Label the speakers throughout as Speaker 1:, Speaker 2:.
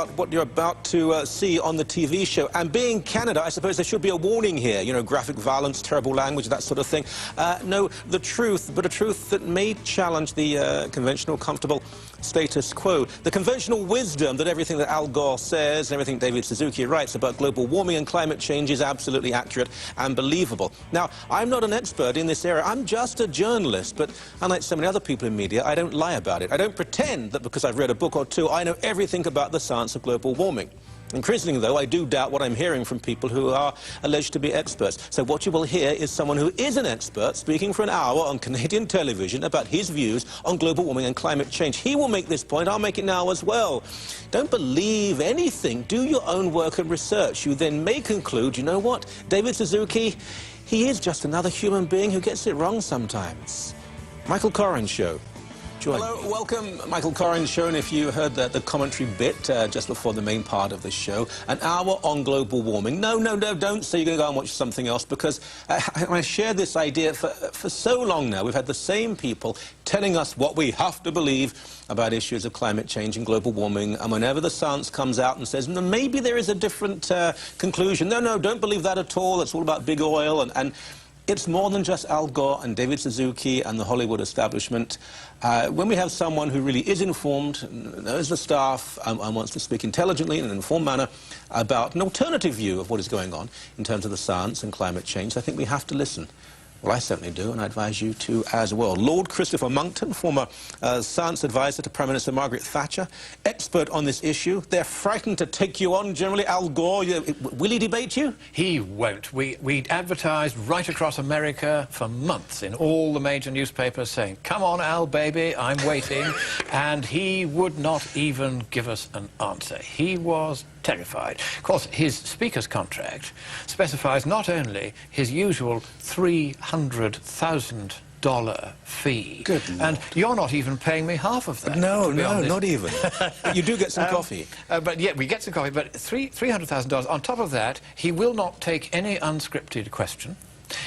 Speaker 1: What you're about to see on the TV show. And being Canada, I suppose there should be a warning here. You know, graphic violence, terrible language, that sort of thing. No, the truth, but a truth that may challenge the conventional, comfortable status quo. The conventional wisdom that everything that Al Gore says and everything David Suzuki writes about global warming and climate change is absolutely accurate and believable. Now, I'm not an expert in this area. I'm just a journalist, but unlike so many other people in media, I don't lie about it. I don't pretend that because I've read a book or two, I know everything about the science of global warming. Increasingly, though, I do doubt what I'm hearing from people who are alleged to be experts. So what you will hear is someone who is an expert speaking for an hour on Canadian television about his views on global warming and climate change. He will make this point. I'll make it now as well. Don't believe anything. Do your own work and research. You then may conclude, you know what, David Suzuki, he is just another human being who gets it wrong sometimes. Michael Corrin Show. Join. Hello, welcome, Michael Corrin Show, and if you heard the commentary bit just before the main part of the show, an hour on global warming. No, don't say you're going to go and watch something else, because I shared this idea for so long now. We've had the same people telling us what we have to believe about issues of climate change and global warming, and whenever the science comes out and says, no, maybe there is a different conclusion, no, don't believe that at all, it's all about big oil, and it's more than just Al Gore and David Suzuki and the Hollywood establishment. When we have someone who really is informed, knows the stuff, and wants to speak intelligently in an informed manner about an alternative view of what is going on in terms of the science and climate change, I think we have to listen. Well, I certainly do, and I advise you to as well. Lord Christopher Monckton, former science advisor to Prime Minister Margaret Thatcher, expert on this issue. They're frightened to take you on, generally. Al Gore, will he debate you?
Speaker 2: He won't. We advertised right across America for months in all the major newspapers saying, come on, Al, baby, I'm waiting. And he would not even give us an answer. He was terrified. Of course, his speaker's contract specifies not only his usual $300,000 fee.
Speaker 1: Good Lord.
Speaker 2: And you're not even paying me half of that.
Speaker 1: No, not even. You do get some coffee.
Speaker 2: But yeah, we get some coffee, but $300,000. On top of that, he will not take any unscripted question.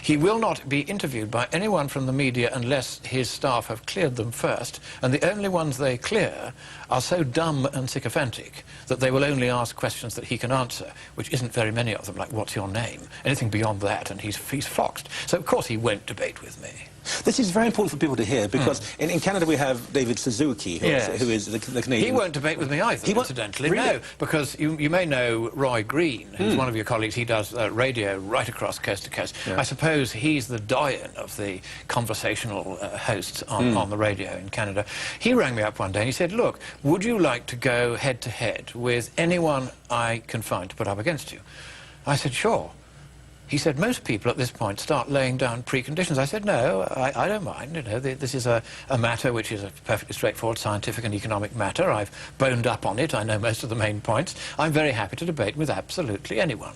Speaker 2: He will not be interviewed by anyone from the media unless his staff have cleared them first, and the only ones they clear are so dumb and sycophantic that they will only ask questions that he can answer, which isn't very many of them, like, what's your name? Anything beyond that, and he's foxed. So, of course, he won't debate with me.
Speaker 1: This is very important for people to hear, because in Canada we have David Suzuki, who is the Canadian...
Speaker 2: He won't debate with me either, incidentally. Really? No, because you may know Roy Green, who's one of your colleagues. He does radio right across coast to coast. Yeah. I suppose he's the doyen of the conversational hosts on the radio in Canada. He rang me up one day and he said, look, would you like to go head-to-head with anyone I can find to put up against you? I said, sure. He said, most people at this point start laying down preconditions. I said, no, I don't mind. You know, this is a matter which is a perfectly straightforward scientific and economic matter. I've boned up on it. I know most of the main points. I'm very happy to debate with absolutely anyone.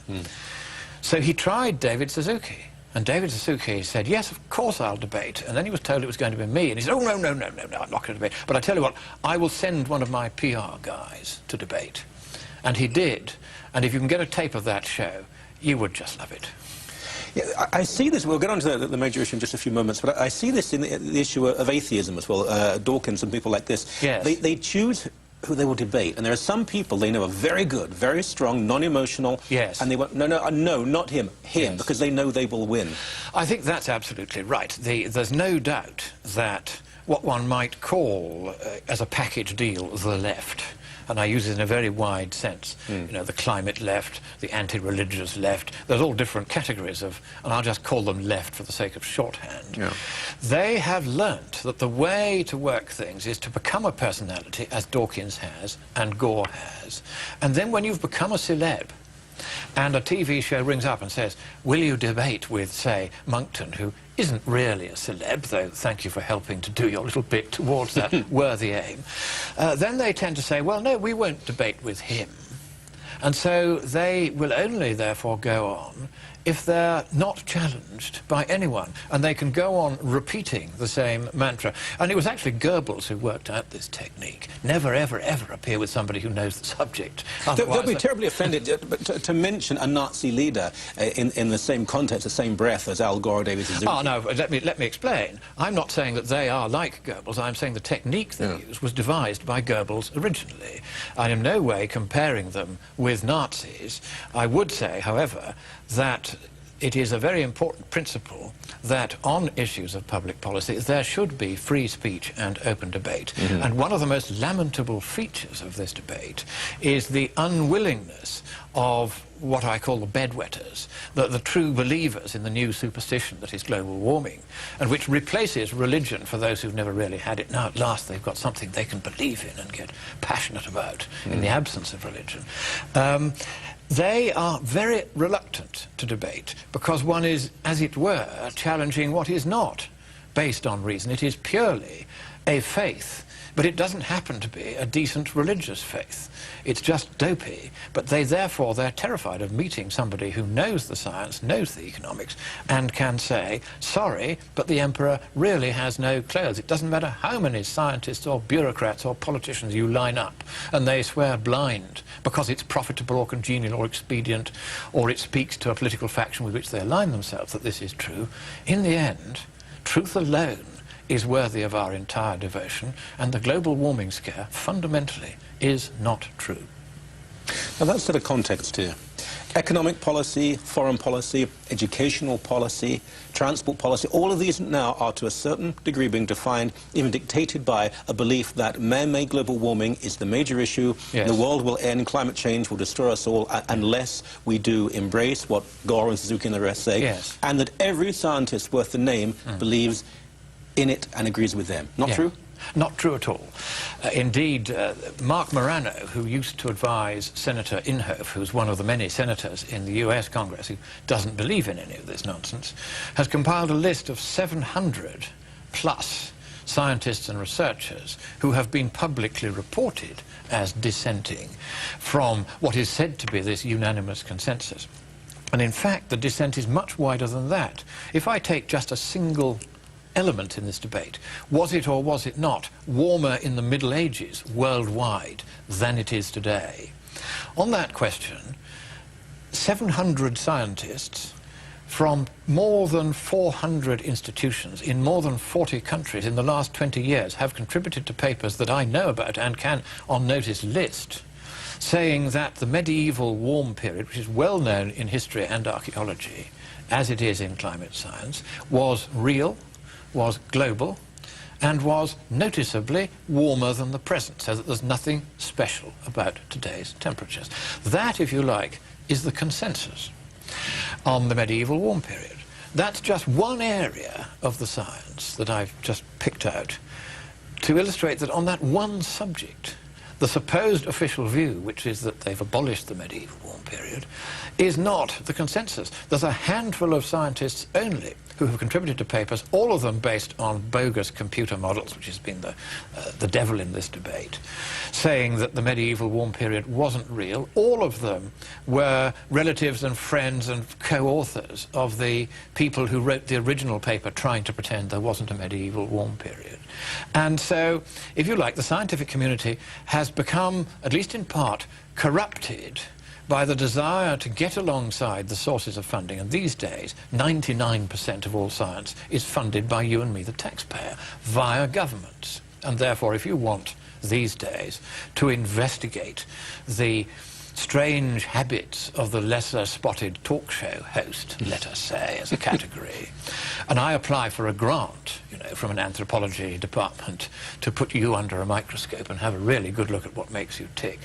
Speaker 2: So he tried David Suzuki. And David Suzuki said, yes, of course I'll debate. And then he was told it was going to be me. And he said, oh, no, I'm not going to debate. But I tell you what, I will send one of my PR guys to debate. And he did. And if you can get a tape of that show, you would just love it.
Speaker 1: Yeah, I see this, we'll get on to the major issue in just a few moments, but I see this in the issue of atheism as well. Dawkins and people like this.
Speaker 2: Yes.
Speaker 1: They choose who they will debate, and there are some people they know are very good, very strong, non-emotional, and they want, no, not him, because they know they will win.
Speaker 2: I think that's absolutely right. There's no doubt that what one might call, as a package deal, the left, and I use it in a very wide sense. You know, the climate left, the anti-religious left, there's all different categories of, and I'll just call them left for the sake of shorthand. Yeah. They have learnt that the way to work things is to become a personality, as Dawkins has, and Gore has, and then when you've become a celeb, and a TV show rings up and says, will you debate with, say, Monckton, who isn't really a celeb, though thank you for helping to do your little bit towards that worthy aim, then they tend to say, well, no, we won't debate with him. And so they will only, therefore, go on if they're not challenged by anyone, and they can go on repeating the same mantra. And it was actually Goebbels who worked out this technique. Never, ever, ever appear with somebody who knows the subject.
Speaker 1: They'll be terribly offended to mention a Nazi leader in the same context, the same breath as Al Gore or David Suzuki.
Speaker 2: Oh, no, let me explain. I'm not saying that they are like Goebbels. I'm saying the technique they used was devised by Goebbels originally. I'm in no way comparing them with Nazis. I would say, however, that it is a very important principle that on issues of public policy there should be free speech and open debate. And one of the most lamentable features of this debate is the unwillingness of what I call the bedwetters, the true believers in the new superstition that is global warming, and which replaces religion for those who've never really had it. Now at last they've got something they can believe in and get passionate about in the absence of religion. They are very reluctant to debate because one is, as it were, challenging what is not based on reason. It is purely a faith, but it doesn't happen to be a decent religious faith. It's just dopey, but therefore they're terrified of meeting somebody who knows the science, knows the economics, and can say, sorry, but the emperor really has no clothes. It doesn't matter how many scientists or bureaucrats or politicians you line up, and they swear blind because it's profitable or congenial or expedient, or it speaks to a political faction with which they align themselves that this is true. In the end, truth alone is worthy of our entire devotion, and the global warming scare fundamentally is not true.
Speaker 1: Now that's the context here. Economic policy, foreign policy, educational policy, transport policy, all of these now are to a certain degree being defined, even dictated by a belief that man-made global warming is the major issue.
Speaker 2: Yes.
Speaker 1: The world will end, climate change will destroy us all unless we do embrace what Gore and Suzuki and the rest say.
Speaker 2: Yes.
Speaker 1: And that every scientist worth the name believes in it and agrees with them. Not true?
Speaker 2: Not true at all. Indeed, Mark Morano, who used to advise Senator Inhofe, who's one of the many senators in the US Congress who doesn't believe in any of this nonsense, has compiled a list of 700 plus scientists and researchers who have been publicly reported as dissenting from what is said to be this unanimous consensus. And in fact, the dissent is much wider than that. If I take just a single element in this debate, was it or was it not warmer in the Middle Ages worldwide than it is today? On that question, 700 scientists from more than 400 institutions in more than 40 countries in the last 20 years have contributed to papers that I know about and can on notice list, saying that the medieval warm period, which is well known in history and archaeology, as it is in climate science, was real, was global, and was noticeably warmer than the present, so that there's nothing special about today's temperatures. That, if you like, is the consensus on the medieval warm period. That's just one area of the science that I've just picked out to illustrate that on that one subject, the supposed official view, which is that they've abolished the medieval warm period, is not the consensus. There's a handful of scientists only who have contributed to papers, all of them based on bogus computer models, which has been the devil in this debate, saying that the medieval warm period wasn't real. All of them were relatives and friends and co-authors of the people who wrote the original paper trying to pretend there wasn't a medieval warm period. And so, if you like, the scientific community has become, at least in part, corrupted by the desire to get alongside the sources of funding. And these days, 99% of all science is funded by you and me, the taxpayer, via governments. And therefore, if you want these days to investigate the strange habits of the lesser-spotted talk show host, let us say, as a category, and I apply for a grant, you know, from an anthropology department to put you under a microscope and have a really good look at what makes you tick,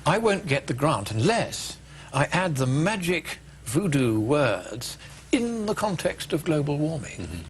Speaker 2: I won't get the grant unless I add the magic voodoo words in the context of global warming.